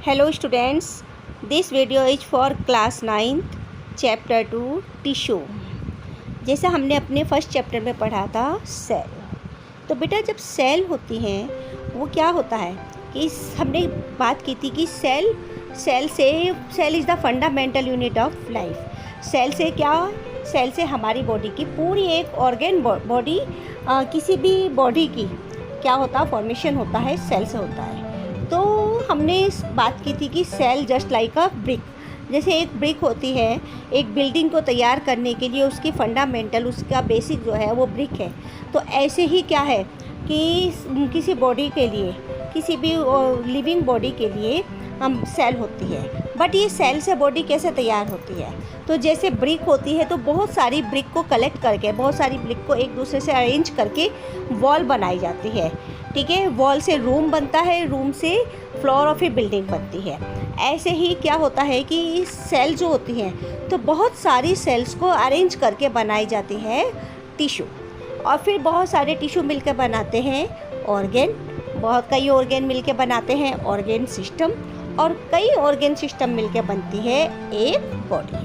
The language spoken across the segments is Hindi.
Hello students, this video is for class 9th chapter 2 tissue. जैसे हमने अपने फर्स्ट चैप्टर में पढ़ा था सेल। तो बेटा जब सेल होती हैं वो क्या होता है कि हमने बात की थी कि cell is the fundamental unit of life. Cell से हमारी बॉडी की पूरी एक ऑर्गेन बॉडी किसी भी बॉडी की क्या होता है फॉर्मेशन होता है सेल से होता है। तो हमने बात की थी कि cell just like a brick, जैसे एक ब्रिक होती है एक बिल्डिंग को तैयार करने के लिए उसकी फंडामेंटल उसका बेसिक जो है वो ब्रिक है। तो ऐसे ही क्या है कि किसी बॉडी के लिए किसी भी लिविंग बॉडी के लिए हम सेल होती है। बट ये सेल से बॉडी कैसे तैयार होती है? तो जैसे ब्रिक होती है तो बहुत सारी ब्रिक को कलेक्ट करके बहुत सारी ब्रिक को एक दूसरे से अरेंज करके वॉल बनाई जाती है। ठीक है, वॉल से रूम बनता है, रूम से फ्लोर ऑफ ए बिल्डिंग बनती है। ऐसे ही क्या होता है कि सेल जो होती हैं तो बहुत सारी सेल्स को अरेंज करके बनाई जाती है टिश्यू, और फिर बहुत सारे टिश्यू मिलकर बनाते हैं ऑर्गेन। कई ऑर्गेन मिलकर बनाते हैं ऑर्गेन सिस्टम, और कई ऑर्गेन सिस्टम मिलकर बनती है एक बॉडी।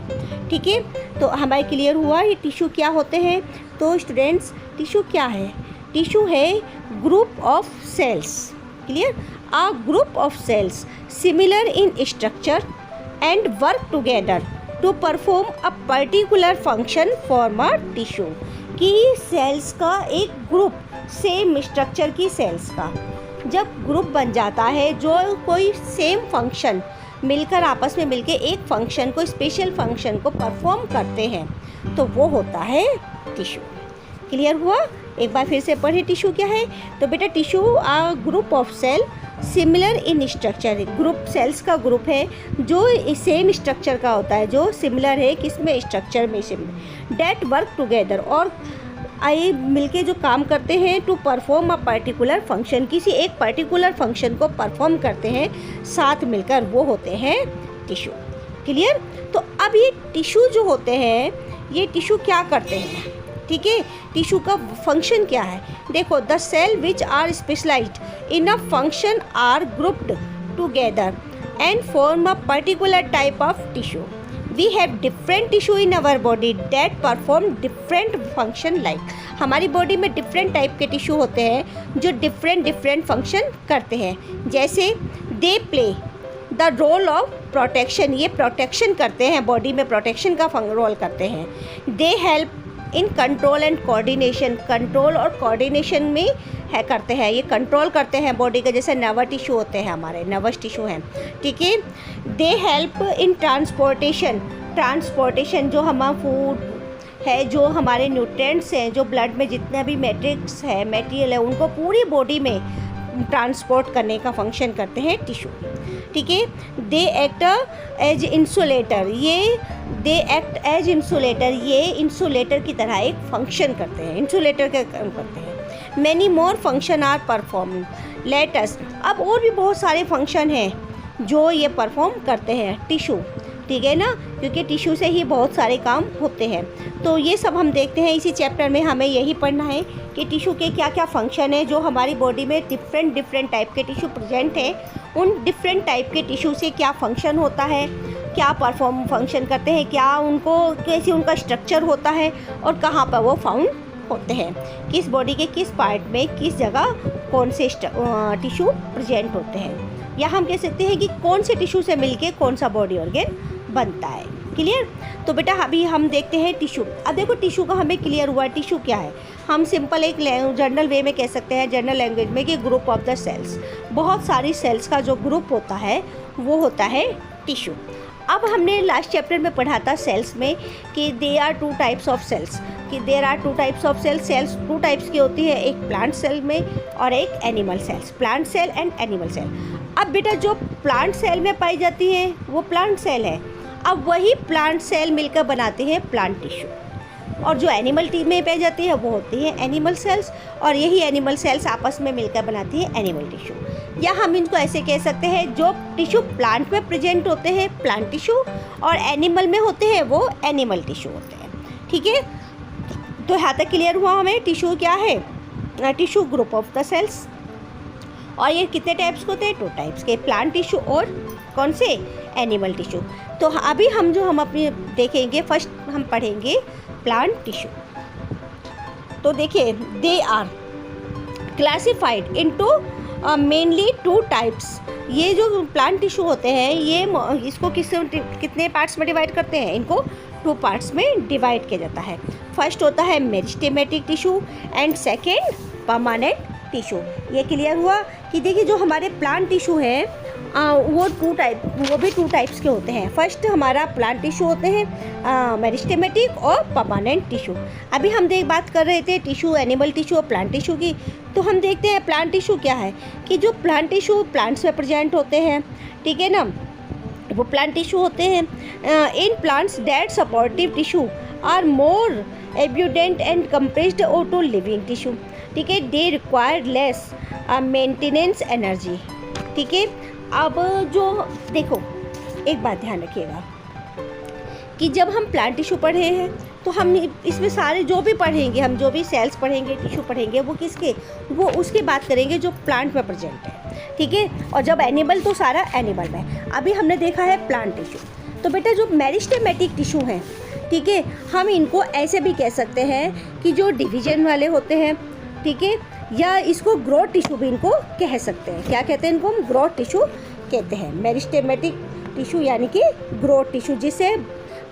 ठीक है, तो हमारे क्लियर हुआ ये टिश्यू क्या होते हैं। तो स्टूडेंट्स टिश्यू क्या है? टिश्यू है group of cells. Clear? A group of cells similar in structure and work together to perform a particular function form a tissue. कि सेल्स का एक ग्रुप सेम स्ट्रक्चर की सेल्स का जब ग्रुप बन जाता है जो कोई सेम फंक्शन मिलकर आपस में मिलके एक फंक्शन को स्पेशल फंक्शन को परफॉर्म करते हैं तो वो होता है टिश्यू। क्लियर हुआ? एक बार फिर से पढ़े टिश्यू क्या है। तो बेटा tissue a group of cell similar in structure. Group cells का ग्रुप है जो सेम स्ट्रक्चर का होता है, जो सिमिलर है किसमें स्ट्रक्चर में सिमिलर, डेट वर्क टुगेदर और आए मिलके जो काम करते हैं to perform a particular function, किसी एक पर्टिकुलर फंक्शन को परफॉर्म करते हैं साथ मिलकर, वो होते हैं टिश्यू। क्लियर? तो अब ये टिश्यू जो होते हैं ये टिश्यू क्या करते हैं? ठीक है, टिश्यू का फंक्शन क्या है? देखो, the cell which are specialised in a function are grouped together and form a particular type of tissue. We have different tissue in our body that perform different function. Like हमारी बॉडी में डिफरेंट टाइप के टिश्यू होते हैं जो डिफरेंट फंक्शन करते हैं। जैसे they play the role of protection, ये प्रोटेक्शन करते हैं, बॉडी में प्रोटेक्शन का रोल करते हैं। They help in control and coordination, control और कोऑर्डिनेशन में है करते हैं, ये कंट्रोल करते हैं बॉडी का। जैसे नर्वस टिश्यू होते हैं हमारे, नर्वस टिश्यू हैं। ठीक है, दे हेल्प इन ट्रांसपोर्टेशन जो हमारा फूड है, जो हमारे न्यूट्रिएंट्स हैं, जो ब्लड में जितने भी मैट्रिक्स है मटेरियल है उनको पूरी बॉडी में ट्रांसपोर्ट करने का फंक्शन करते हैं टिश्यू। ठीक है, दे एक्ट एज इंसुलेटर, ये इंसुलेटर की तरह एक फंक्शन करते हैं, इंसुलेटर का काम करते हैं। Many more function are perform let's, अब और भी बहुत सारे फंक्शन हैं जो ये परफॉर्म करते हैं टिश्यू। ठीक है ना, क्योंकि टिश्यू से ही बहुत सारे काम होते हैं। तो ये सब हम देखते हैं इसी चैप्टर में, हमें यही पढ़ना है कि टिश्यू के क्या क्या फंक्शन है। जो हमारी बॉडी में डिफरेंट टाइप के टिश्यू प्रेजेंट हैं, उन डिफरेंट टाइप के टिश्यू से क्या फंक्शन होता है, क्या फंक्शन करते हैं, क्या उनको कैसे उनका स्ट्रक्चर होता है और कहाँ पर वो फाउंड होते हैं, किस बॉडी के किस पार्ट में किस जगह कौन से टिश्यू प्रेजेंट होते हैं, या हम कह सकते हैं कि कौन से टिश्यू से मिलके कौन सा बॉडी ऑर्गन बनता है। क्लियर? तो बेटा अभी हम देखते हैं टिश्यू। अब देखो टिश्यू का हमें क्लियर हुआ टिश्यू क्या है। हम सिंपल एक जनरल वे में कह सकते हैं, जनरल लैंग्वेज में, कि ग्रुप ऑफ द सेल्स, बहुत सारी सेल्स का जो ग्रुप होता है वो होता है टिश्यू। अब हमने लास्ट चैप्टर में पढ़ा था सेल्स में कि they are two types of cells, कि there are two types of cells two types की होती है, एक प्लांट सेल में और एक animal cells, plant cell and animal cell. अब बेटा जो प्लांट सेल में पाई जाती है वो प्लांट सेल है, अब वही प्लांट सेल मिलकर बनाते हैं प्लांट टिश्यू, और जो एनिमल में पाई जाती है वो होती है एनिमल सेल्स, और यही एनिमल सेल्स आपस में मिलकर बनाती है एनिमल टिश्यू। या हम इनको ऐसे कह सकते हैं, जो टिश्यू प्लांट में प्रेजेंट होते हैं प्लांट टिश्यू, और एनिमल में होते हैं वो एनिमल टिश्यू होते हैं। ठीक है, तो यहाँ तक क्लियर हुआ हमें टिश्यू क्या है। Tissue group of the cells और ये कितने टाइप्स के होते हैं? 2 टाइप्स के, प्लांट टिश्यू और कौन से? Animal tissue. तो अभी हम अपने देखेंगे, फर्स्ट हम पढ़ेंगे प्लांट टिश्यू। तो देखिए, they are classified into mainly 2 types. ये जो प्लांट टिश्यू होते हैं ये इसको कितने पार्ट्स में डिवाइड करते हैं? इनको 2 पार्ट्स में डिवाइड किया जाता है। फर्स्ट होता है meristematic tissue and second permanent tissue. ये क्लियर हुआ कि देखिए जो हमारे प्लांट टिश्यू है वो भी 2 टाइप्स के होते हैं। फर्स्ट हमारा प्लांट टिश्यू होते हैं मेरिस्टेमेटिक और परमानेंट टिश्यू। अभी हम बात कर रहे थे टिश्यू, एनिमल टिश्यू और प्लांट टिश्यू की। तो हम देखते हैं प्लांट टिश्यू क्या है, कि जो प्लांट टिश्यू प्लांट्स में प्रेजेंट होते हैं, ठीक है ना, वो प्लांट टिश्यू होते हैं। In plants that supportive tissue are more abundant and compressed to living tissue, ठीक है। They require less maintenance energy, ठीक है। अब जो देखो, एक बात ध्यान रखिएगा कि जब हम प्लांट टिश्यू पढ़े हैं तो हम इसमें सारे जो भी पढ़ेंगे, हम जो भी सेल्स पढ़ेंगे, टिश्यू पढ़ेंगे, वो किसके? वो उसकी बात करेंगे जो प्लांट में प्रेजेंट है, ठीक है। और जब एनिमल तो सारा एनिमल में। अभी हमने देखा है प्लांट टिश्यू। तो बेटा जो मेरिस्टेमेटिक टिश्यू हैं, ठीक है, हम इनको ऐसे भी कह सकते हैं कि जो डिवीजन वाले होते हैं, ठीक है, या इसको ग्रोथ टिश्यू भी इनको कह सकते हैं। क्या कहते हैं इनको? हम ग्रोथ टिश्यू कहते हैं। मेरिस्टेमेटिक टिश्यू यानी कि ग्रोथ टिश्यू, जिससे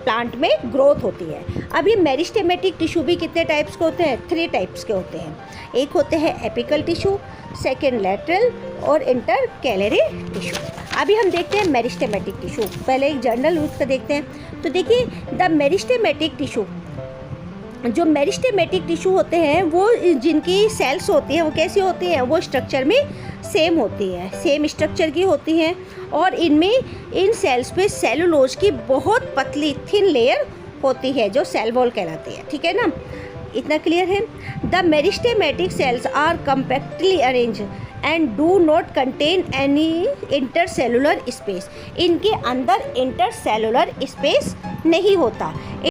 प्लांट में ग्रोथ होती है। अब ये मेरिस्टेमेटिक टिश्यू भी कितने टाइप्स के होते हैं? 3 टाइप्स के होते हैं। एक होते हैं एपिकल टिश्यू, सेकेंड लैटरल और इंटरकैलरी टिश्यू। अभी हम देखते हैं मेरिस्टेमेटिक टिश्यू। पहले एक जनरल उसका देखते हैं। तो देखिए, द मेरिस्टेमेटिक टिश्यू, जो मेरिस्टेमेटिक टिश्यू होते हैं वो जिनकी सेल्स होती हैं वो कैसी होती हैं? वो स्ट्रक्चर में सेम होती है, सेम स्ट्रक्चर की होती हैं, और इनमें इन सेल्स पे सेलुलोज की बहुत पतली थिन लेयर होती है जो सेल वॉल कहलाती है, ठीक है ना। इतना क्लियर है? The meristematic cells are compactly arrange and do not contain any intercellular space. इनके अंदर इंटरसेलुलर स्पेस नहीं होता।